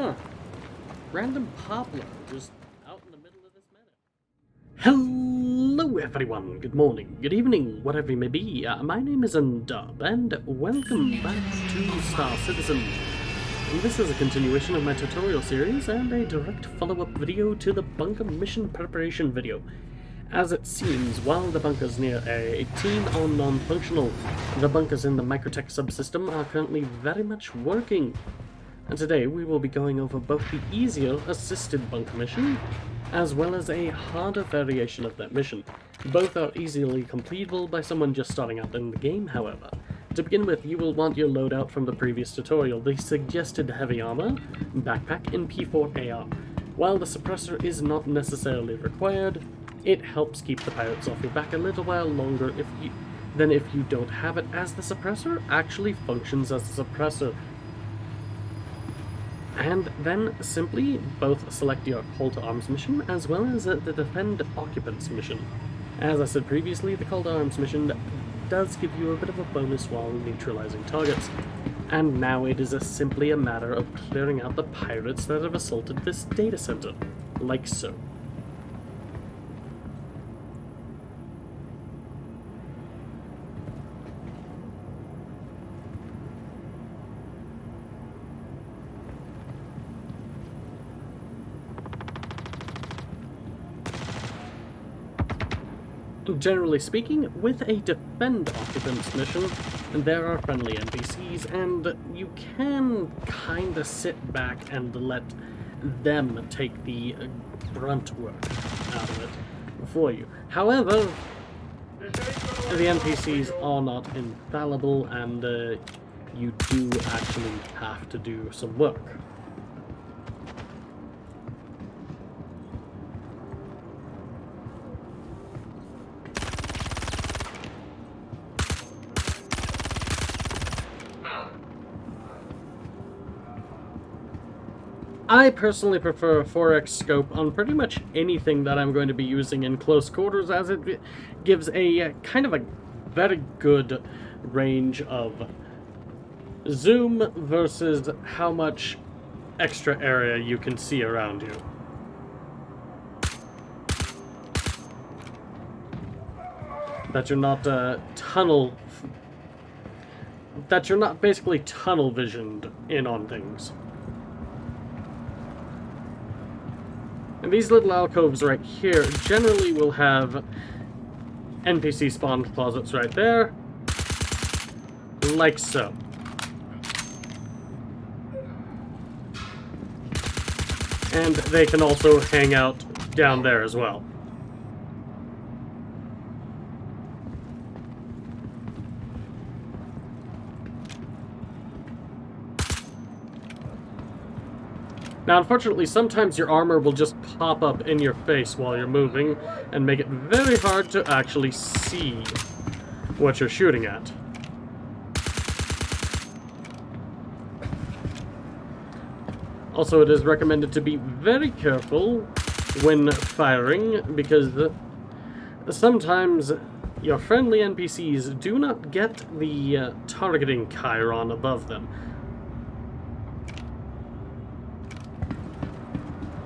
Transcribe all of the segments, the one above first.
Huh. Random poplar just out in the middle of this meadow. Hello everyone, good morning, good evening, whatever you may be. My name is Undub, and welcome back to Star Citizen. This is a continuation of my tutorial series and a direct follow-up video to the bunker mission preparation video. As it seems, while the bunkers near A18 are non-functional, the bunkers in the Microtech subsystem are currently very much working. And today we will be going over both the easier assisted bunker mission, as well as a harder variation of that mission. Both are easily completable by someone just starting out in the game, however. To begin with, you will want your loadout from the previous tutorial, the suggested heavy armor, backpack, and P4 AR. While the suppressor is not necessarily required, it helps keep the pirates off your back a little while longer than if you don't have it, as the suppressor actually functions as a suppressor. And then simply both select your Call to Arms mission as well as the Defend Occupants mission. As I said previously, the Call to Arms mission does give you a bit of a bonus while neutralizing targets. And now it is simply a matter of clearing out the pirates that have assaulted this data center, like so. Generally speaking, with a Defend Occupants mission, there are friendly NPCs, and you can kinda sit back and let them take the grunt work out of it for you. However, the NPCs are not infallible, and you do actually have to do some work. I personally prefer a 4x scope on pretty much anything that I'm going to be using in close quarters, as it gives a kind of a very good range of zoom versus how much extra area you can see around you. That you're not basically tunnel visioned in on things. And these little alcoves right here generally will have NPC spawned closets right there, like so. And they can also hang out down there as well. Now, unfortunately, sometimes your armor will just pop up in your face while you're moving and make it very hard to actually see what you're shooting at. Also, it is recommended to be very careful when firing, because sometimes your friendly NPCs do not get the targeting chyron above them.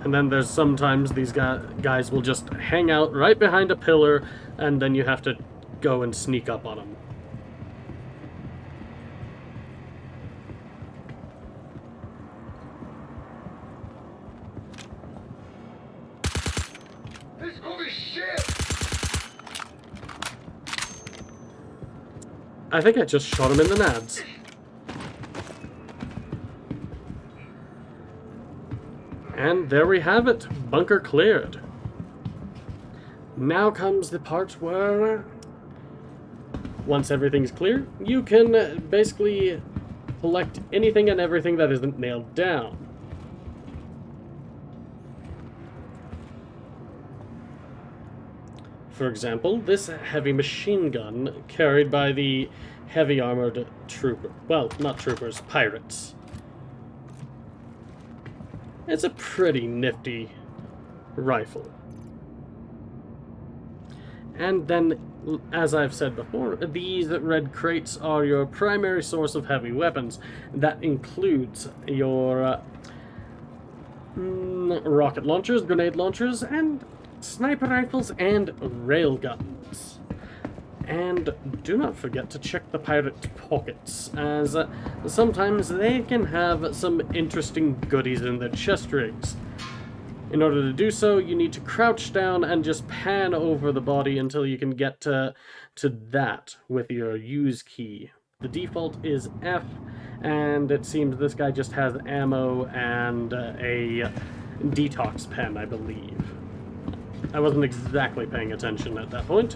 And then there's sometimes these guys will just hang out right behind a pillar, and then you have to go and sneak up on them. Holy shit! I think I just shot him in the nads. And there we have it, bunker cleared. Now comes the part where, once everything's clear, you can basically collect anything and everything that isn't nailed down. For example, this heavy machine gun carried by the heavy armored trooper, well, not troopers, pirates. It's a pretty nifty rifle. And then, as I've said before, these red crates are your primary source of heavy weapons. That includes your rocket launchers, grenade launchers, and sniper rifles and railguns. And do not forget to check the pirate pockets, as sometimes they can have some interesting goodies in their chest rigs. In order to do so, you need to crouch down and just pan over the body until you can get to that with your use key. The default is F, and it seems this guy just has ammo and a detox pen, I believe. I wasn't exactly paying attention at that point.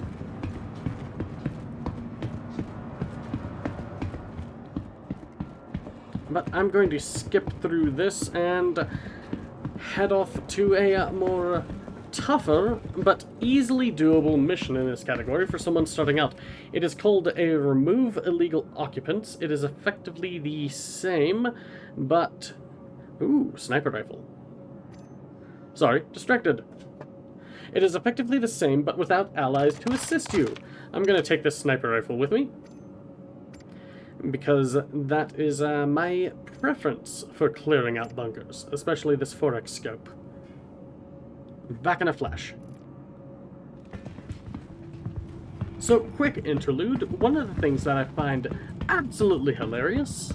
But I'm going to skip through this and head off to a more tougher but easily doable mission in this category for someone starting out. It is called a Remove Illegal Occupants. It is effectively the same, but... Ooh, sniper rifle. Sorry, distracted. It is effectively the same, but without allies to assist you. I'm going to take this sniper rifle with me, because that is my preference for clearing out bunkers, especially this 4x scope. Back in a flash. So, quick interlude. One of the things that I find absolutely hilarious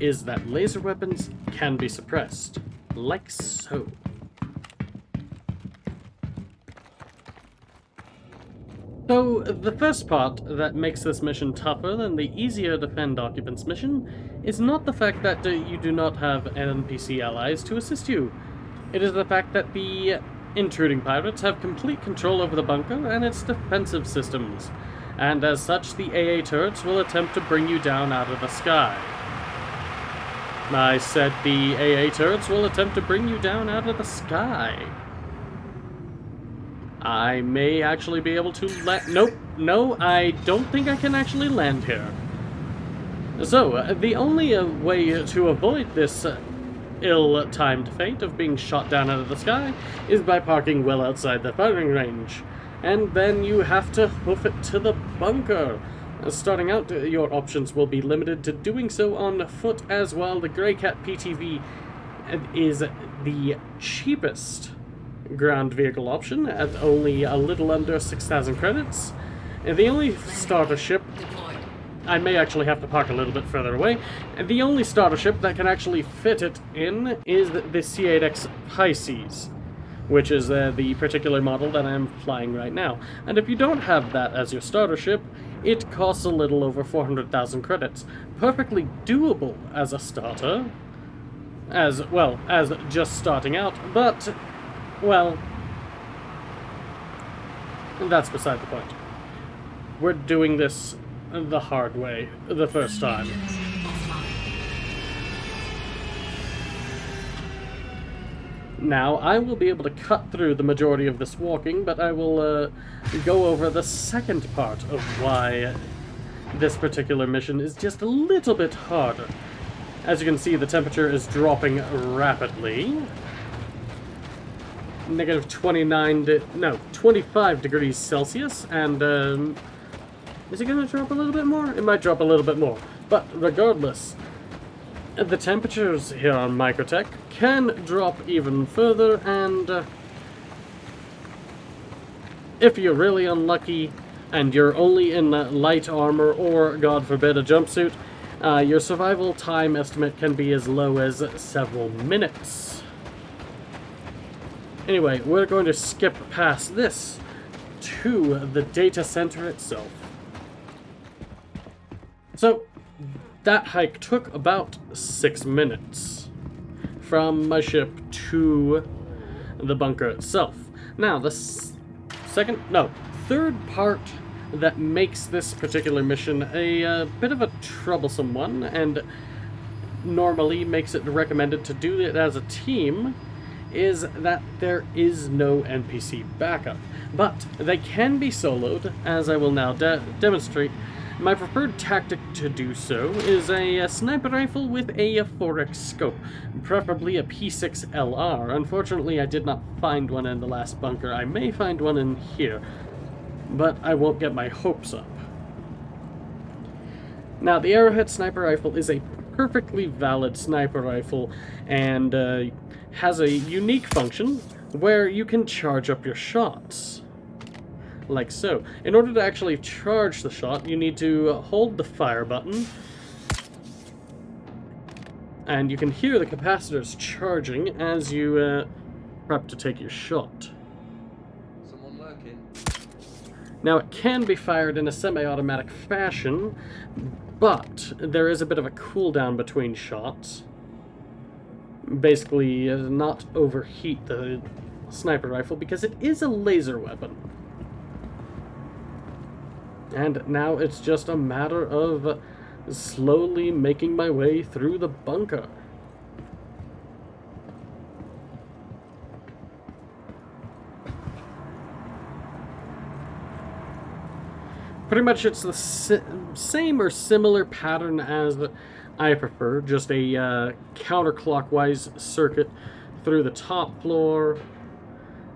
is that laser weapons can be suppressed, like so. So, the first part that makes this mission tougher than the easier Defend Occupants mission is not the fact that you do not have NPC allies to assist you. It is the fact that the intruding pirates have complete control over the bunker and its defensive systems, and as such the AA turrets will attempt to bring you down out of the sky. I said the AA turrets will attempt to bring you down out of the sky. I may actually be able to land... Nope, no, I don't think I can actually land here. So, the only way to avoid this ill-timed fate of being shot down out of the sky is by parking well outside the firing range. And then you have to hoof it to the bunker. Starting out, your options will be limited to doing so on foot, as well. The Greycat PTV is the cheapest ground vehicle option at only a little under 6,000 credits. And the only starter ship... I may actually have to park a little bit further away. And the only starter ship that can actually fit it in is the C8X Pisces, which is the particular model that I'm flying right now. And if you don't have that as your starter ship, it costs a little over 400,000 credits. Perfectly doable as a starter, as well as just starting out, but, well, that's beside the point. We're doing this the hard way, the first time. Now, I will be able to cut through the majority of this walking, but I will go over the second part of why this particular mission is just a little bit harder. As you can see, the temperature is dropping rapidly. Negative 25 degrees Celsius, and is it going to drop a little bit more? It might drop a little bit more, but regardless, the temperatures here on Microtech can drop even further, and if you're really unlucky and you're only in light armor or, God forbid, a jumpsuit, your survival time estimate can be as low as several minutes. Anyway, we're going to skip past this to the data center itself. So, that hike took about 6 minutes from my ship to the bunker itself. Now, the third part that makes this particular mission a bit of a troublesome one, and normally makes it recommended to do it as a team, is that there is no NPC backup. But they can be soloed, as I will now demonstrate. My preferred tactic to do so is a sniper rifle with a 4x scope, preferably a P6LR. Unfortunately, I did not find one in the last bunker. I may find one in here, but I won't get my hopes up. Now, the Arrowhead sniper rifle is a perfectly valid sniper rifle and has a unique function where you can charge up your shots. Like so. In order to actually charge the shot, you need to hold the fire button, and you can hear the capacitors charging as you prep to take your shot. Someone lurking. Now, it can be fired in a semi-automatic fashion, but there is a bit of a cooldown between shots. Basically, not overheat the sniper rifle because it is a laser weapon. And now it's just a matter of slowly making my way through the bunker. Pretty much it's the same or similar pattern as I prefer, just a counterclockwise circuit through the top floor,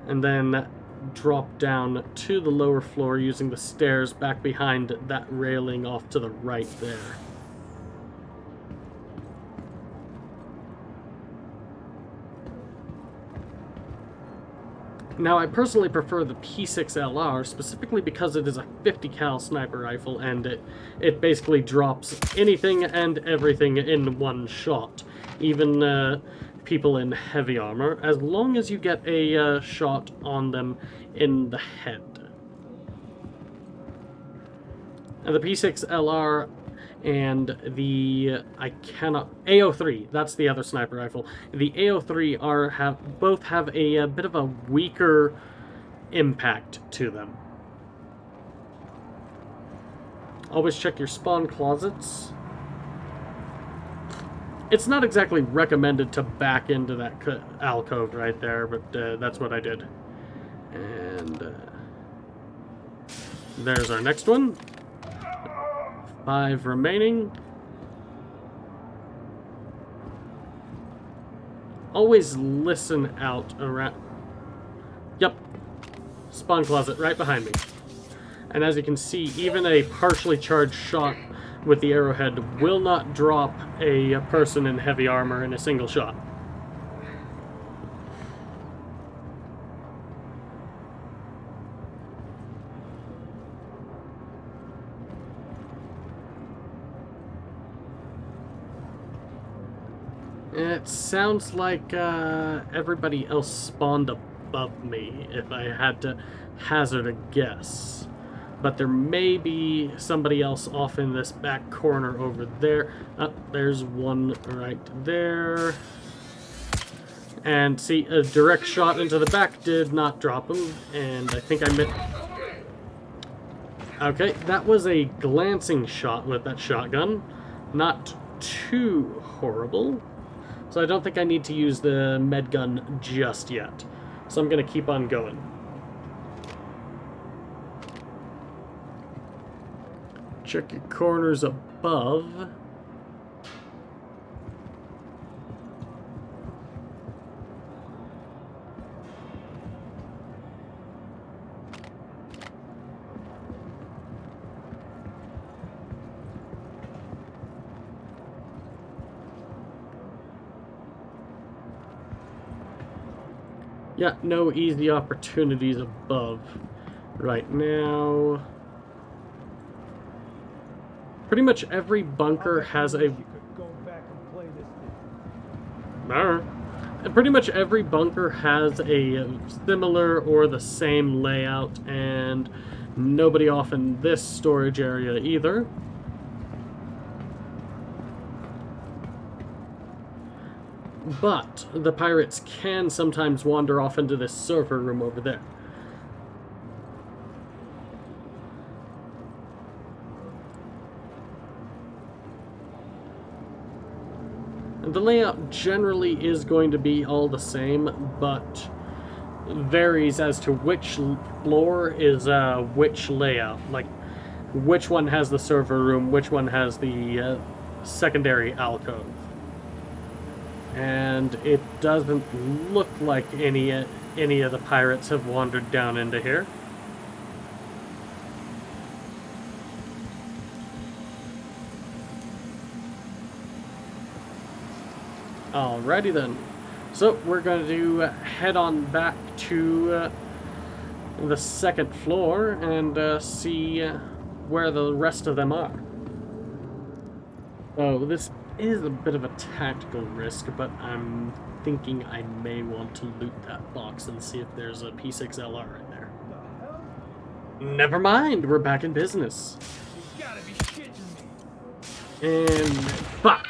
and then drop down to the lower floor using the stairs back behind that railing off to the right there. Now, I personally prefer the P6LR, specifically because it is a 50 cal sniper rifle, and it basically drops anything and everything in one shot, even people in heavy armor, as long as you get a shot on them in the head. And the P6LR and the AO3, that's the other sniper rifle. The AO3 both have a bit of a weaker impact to them. Always check your spawn closets. It's not exactly recommended to back into that alcove right there, but that's what I did. And there's our next one. 5 remaining. Always listen out around. Yep. Spawn closet right behind me. And as you can see, even a partially charged shot with the arrowhead will not drop a person in heavy armor in a single shot. It sounds like everybody else spawned above me, if I had to hazard a guess. But there may be somebody else off in this back corner over there. There's one right there. And see, a direct shot into the back did not drop him, and I think I missed. Okay, that was a glancing shot with that shotgun. Not too horrible. So I don't think I need to use the med gun just yet. So I'm going to keep on going. Check your corners above. Yeah, no easy opportunities above right now. Pretty much every bunker has a... Pretty much every bunker has a similar or the same layout, and nobody off in this storage area either. But the pirates can sometimes wander off into this server room over there. The layout generally is going to be all the same, but varies as to which floor is which layout. Like, which one has the server room, which one has the secondary alcove. And it doesn't look like any of the pirates have wandered down into here. Alrighty then. So we're going to head on back to the second floor and see where the rest of them are. Oh, this is a bit of a tactical risk, but I'm thinking I may want to loot that box and see if there's a P6LR in there. Never mind, we're back in business. You gotta be shitting me. And fuck.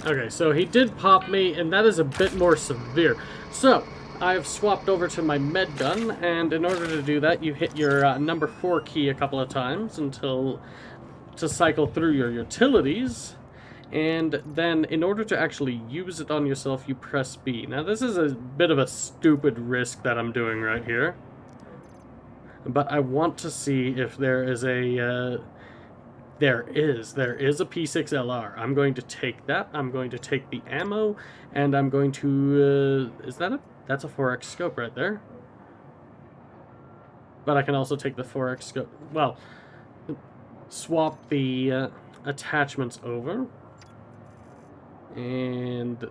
Okay, so he did pop me, and that is a bit more severe. So, I've swapped over to my med gun, and in order to do that, you hit your number 4 key a couple of times to cycle through your utilities, and then in order to actually use it on yourself, you press B. Now, this is a bit of a stupid risk that I'm doing right here, but I want to see if there is a... There is a P6LR. I'm going to take that. I'm going to take the ammo, and I'm going to... That's a 4x scope right there. But I can also take the 4x scope... Well, swap the attachments over. And...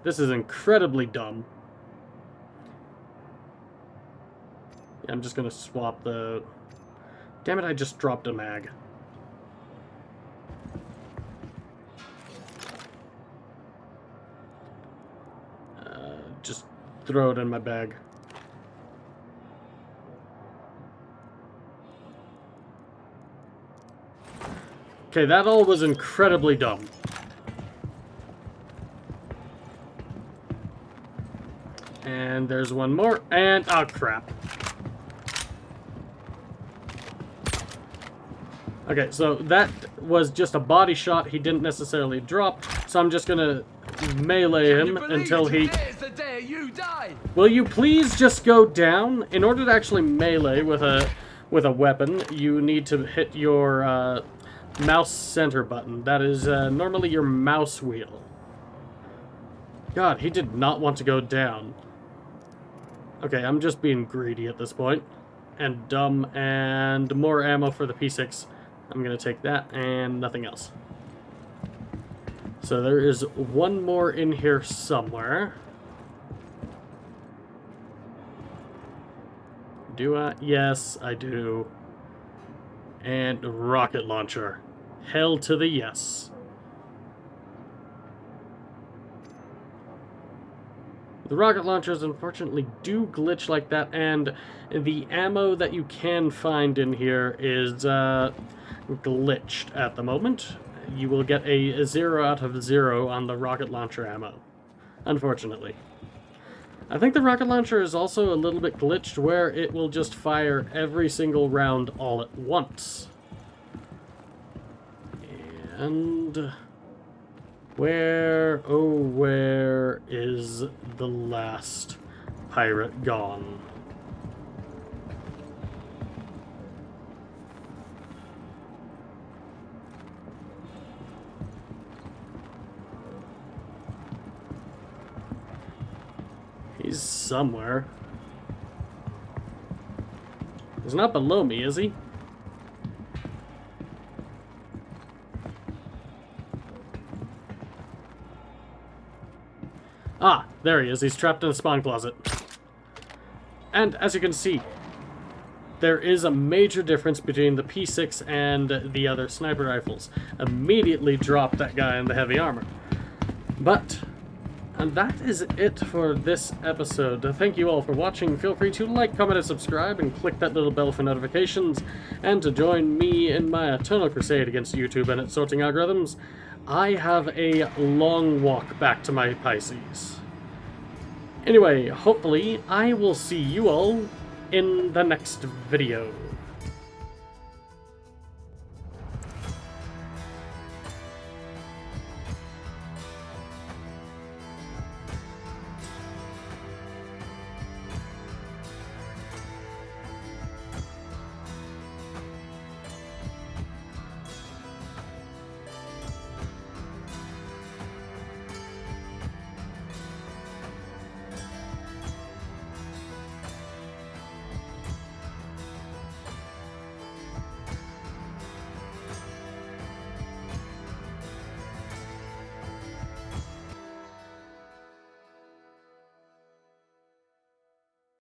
This is incredibly dumb. I'm just gonna swap the... Damn it, I just dropped a mag. Just throw it in my bag. Okay, that all was incredibly dumb. And there's one more, and... oh, crap. Okay, so that was just a body shot. He didn't necessarily drop, so I'm just gonna melee him until he... Today's the day you die. Will you please just go down? In order to actually melee with a weapon, you need to hit your mouse center button. That is normally your mouse wheel. God, he did not want to go down. Okay, I'm just being greedy at this point. And dumb, and more ammo for the P6. I'm going to take that and nothing else. So there is one more in here somewhere. Do I? Yes, I do. And rocket launcher. Hell to the yes. The rocket launchers unfortunately do glitch like that, and the ammo that you can find in here is glitched at the moment. You will get a 0 out of 0 on the rocket launcher ammo, unfortunately. I think the rocket launcher is also a little bit glitched where it will just fire every single round all at once. And... where, oh, where is the last pirate gone? He's somewhere. He's not below me, is he? Ah, there he is. He's trapped in a spawn closet. And as you can see, there is a major difference between the P6 and the other sniper rifles. Immediately dropped that guy in the heavy armor. But... and that is it for this episode. Thank you all for watching. Feel free to like, comment, and subscribe, and click that little bell for notifications. And to join me in my eternal crusade against YouTube and its sorting algorithms, I have a long walk back to my Pisces. Anyway, hopefully I will see you all in the next video.